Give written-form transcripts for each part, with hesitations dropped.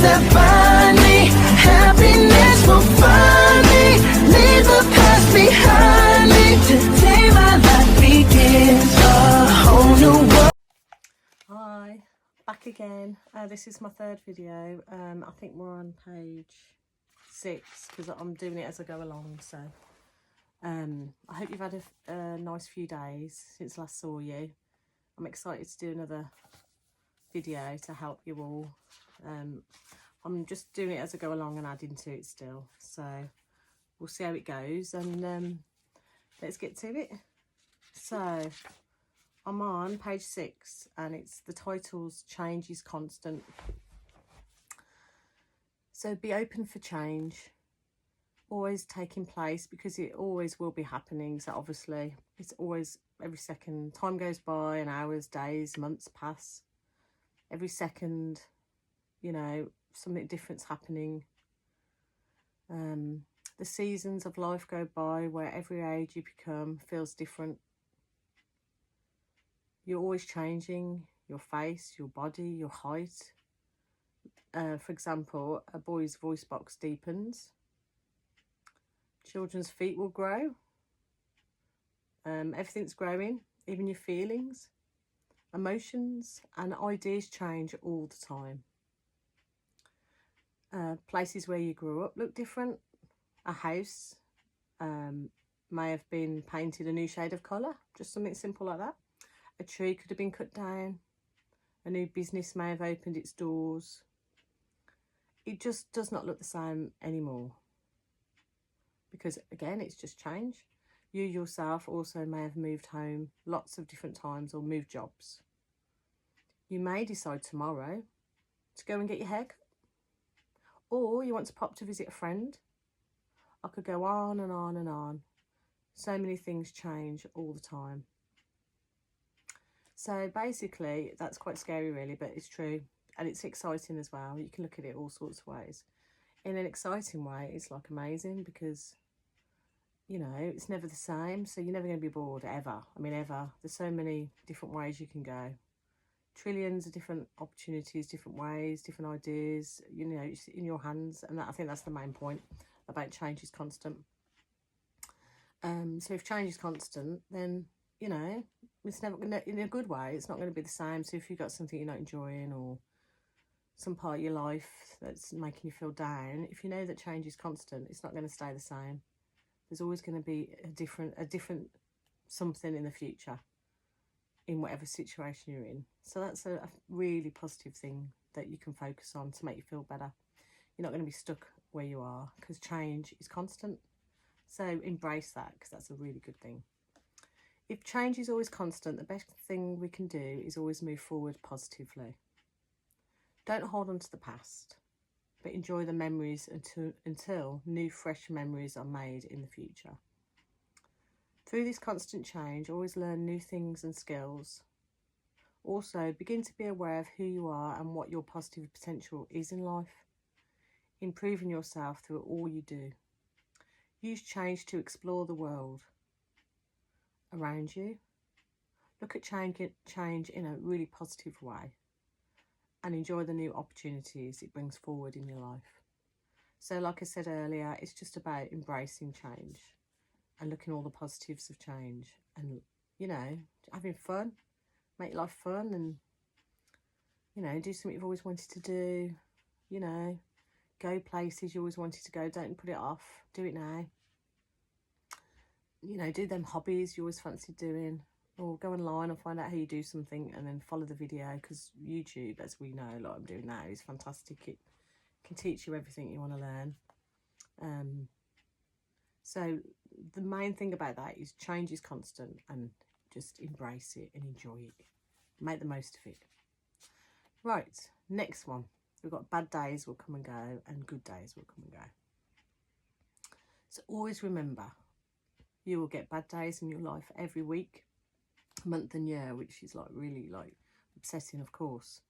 chains that bind me. Happiness will find me. Leave the past behind me. Today my life begins a whole new world. Hi, back again. This is my third video. I think we're on page 6 because I'm doing it as I go along. So I hope you've had a nice few days since last saw you. I'm excited to do another video to help you all. I'm just doing it as I go along and adding to it still. So we'll see how it goes, and let's get to it. So I'm on page 6 and it's the title's Change is Constant. So be open for change, always taking place, because it always will be happening. So obviously it's always, every second, time goes by and hours, days, months pass. Every second, you know, something different's happening. The seasons of life go by where every age you become feels different. You're always changing your face, your body, your height. For example, a boy's voice box deepens. Children's feet will grow. Everything's growing, even your feelings, emotions and ideas change all the time. Places where you grew up look different. A house may have been painted a new shade of colour, just something simple like that. A tree could have been cut down. A new business may have opened its doors. It just does not look the same anymore, because again, it's just change. You yourself also may have moved home lots of different times or moved jobs. You may decide tomorrow to go and get your hair cut, or you want to pop to visit a friend. I could go on and on and on. So many things change all the time. So basically, that's quite scary really, but it's true. And it's exciting as well. You can look at it all sorts of ways. In an exciting way, it's like amazing, because, you know, it's never the same. So you're never going to be bored, ever. I mean, ever. There's so many different ways you can go. Trillions of different opportunities, different ways, different ideas, you know, it's in your hands. And that, I think that's the main point about change is constant. So if change is constant, then, you know, it's never gonna, in a good way, it's not going to be the same. So if you've got something you're not enjoying, or some part of your life that's making you feel down, if you know that change is constant, it's not going to stay the same. There's always going to be a different something in the future, in whatever situation you're in. So that's a really positive thing that you can focus on to make you feel better. You're not going to be stuck where you are, because change is constant. So embrace that, because that's a really good thing. If change is always constant, the best thing we can do is always move forward positively. Don't hold on to the past, but enjoy the memories until new fresh memories are made in the future. Through this constant change, always learn new things and skills. Also, begin to be aware of who you are and what your positive potential is in life. Improving yourself through all you do. Use change to explore the world around you. Look at change in a really positive way, and enjoy the new opportunities it brings forward in your life. So like I said earlier, it's just about embracing change and looking at all the positives of change, and, you know, having fun, make life fun, and, you know, do something you've always wanted to do, you know, go places you always wanted to go. Don't put it off, do it now. You know, do them hobbies you always fancied doing, or go online and find out how you do something and then follow the video, because YouTube, as we know, like I'm doing now, is fantastic. It can teach you everything you want to learn. So the main thing about that is change is constant, and just embrace it and enjoy it. Make the most of it. Right, next one. We've got bad days will come and go, and good days will come and go. So always remember, you will get bad days in your life every week, month and year, which is like really like upsetting, of course.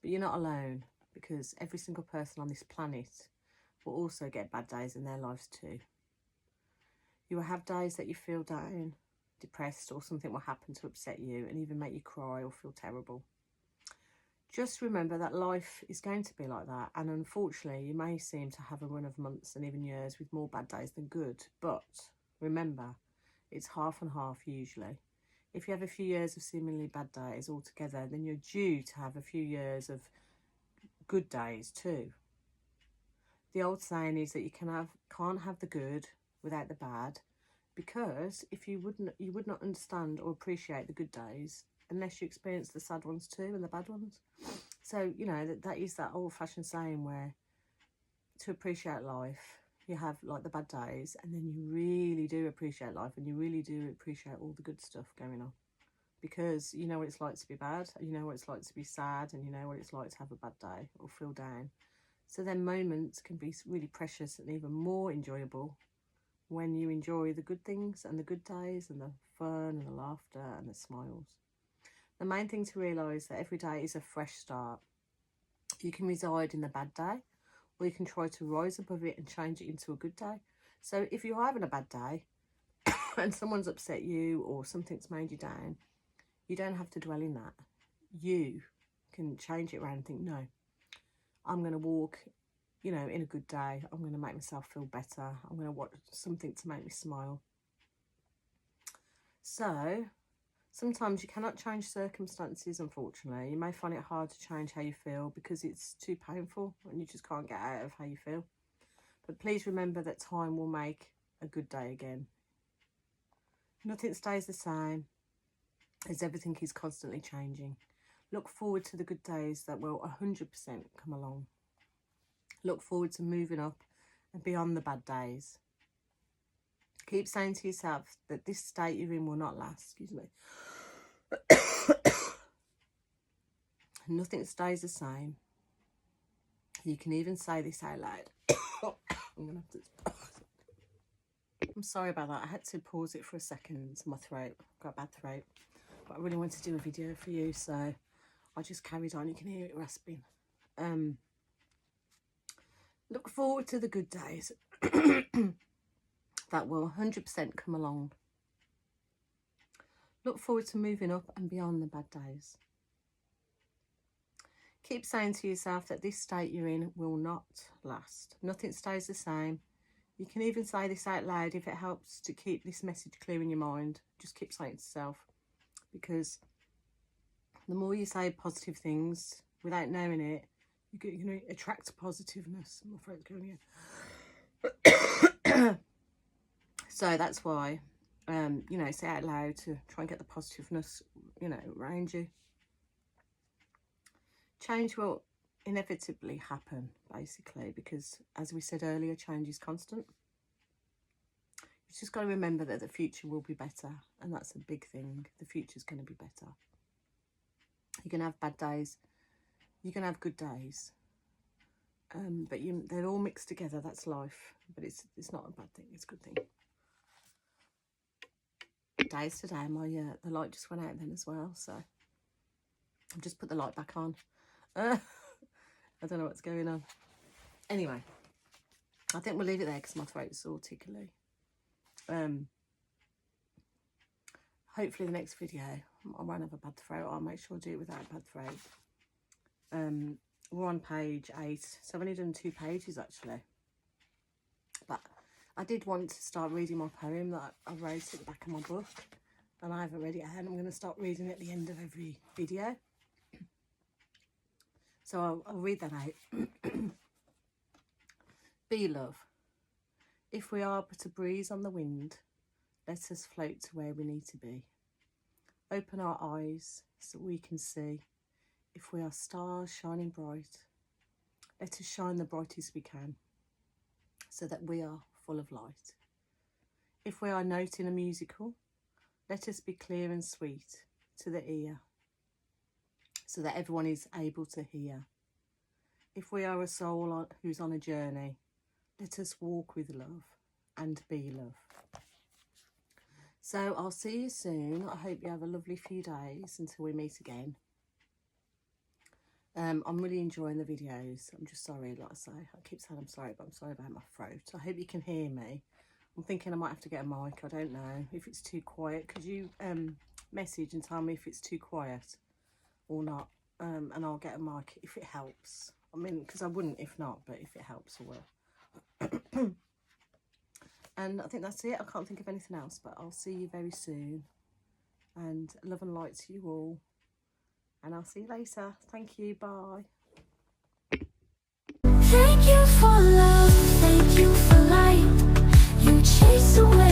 But you're not alone, because every single person on this planet will also get bad days in their lives too. You will have days that you feel down, depressed, or something will happen to upset you and even make you cry or feel terrible. just remember that life is going to be like that. And unfortunately, you may seem to have a run of months and even years with more bad days than good. But remember, it's half and half usually. If you have a few years of seemingly bad days altogether, then you're due to have a few years of good days too. The old saying is that you can't have the good without the bad, because if you would not understand or appreciate the good days unless you experience the sad ones too and the bad ones. So, you know, that is that old-fashioned saying where to appreciate life, you have like the bad days, and then you really do appreciate life, and you really do appreciate all the good stuff going on, because you know what it's like to be bad, you know what it's like to be sad, and you know what it's like to have a bad day or feel down. So then moments can be really precious and even more enjoyable when you enjoy the good things and the good days and the fun and the laughter and the smiles. The main thing to realise that every day is a fresh start. You can reside in the bad day, or you can try to rise above it and change it into a good day. So if you're having a bad day and someone's upset you or something's made you down, you don't have to dwell in that. You can change it around and think, no, I'm going to walk, you know, in a good day. I'm going to make myself feel better. I'm going to watch something to make me smile. So sometimes you cannot change circumstances, unfortunately. You may find it hard to change how you feel because it's too painful and you just can't get out of how you feel. But please remember that time will make a good day again. Nothing stays the same, as everything is constantly changing. Look forward to the good days that will 100% come along. Look forward to moving up and beyond the bad days. Keep saying to yourself that this state you're in will not last. Excuse me. Nothing stays the same. You can even say this out loud. I'm sorry about that. I had to pause it for a second. My throat. I've got a bad throat. But I really wanted to do a video for you, so I just carried on. You can hear it rasping. Look forward to the good days that will 100% come along. Look forward to moving up and beyond the bad days. Keep saying to yourself that this state you're in will not last. Nothing stays the same. You can even say this out loud if it helps to keep this message clear in your mind. Just keep saying it to yourself, because the more you say positive things without knowing it, you're going to attract positiveness. My throat's going again. So that's why, you know, say out loud to try and get the positiveness, you know, around you. Change will inevitably happen, basically, because as we said earlier, change is constant. You've just got to remember that the future will be better, and that's a big thing. The future's going to be better. You're going to have bad days. You're going to have good days. But they're all mixed together. That's life. But it's not a bad thing. It's a good thing. Days today, the light just went out then as well. So I've just put the light back on. I don't know what's going on. Anyway, I think we'll leave it there because my throat's all tickly. Hopefully the next video I won't have a bad throat. I'll make sure I do it without a bad throat. We're on page 8, so I've only done 2 pages actually. But I did want to start reading my poem that I wrote at the back of my book, and I haven't read it yet, and I'm going to start reading at the end of every video. So I'll read that out. Be love. If we are but a breeze on the wind, let us float to where we need to be. Open our eyes so we can see. If we are stars shining bright, let us shine the brightest we can, so that we are full of light. If we are a note in a musical, let us be clear and sweet to the ear, so that everyone is able to hear. If we are a soul who's on a journey, let us walk with love and be love. So I'll see you soon. I hope you have a lovely few days until we meet again. I'm really enjoying the videos. I'm just sorry, like I say. I keep saying I'm sorry, but I'm sorry about my throat. I hope you can hear me. I'm thinking I might have to get a mic. I don't know if it's too quiet. Could you message and tell me if it's too quiet or not? and I'll get a mic if it helps. I mean, because I wouldn't if not, but if it helps, I will. And I think that's it. I can't think of anything else, but I'll see you very soon. And love and light to you all. And I'll see you later. Thank you. Bye. Thank you for love, thank you for light. You chase away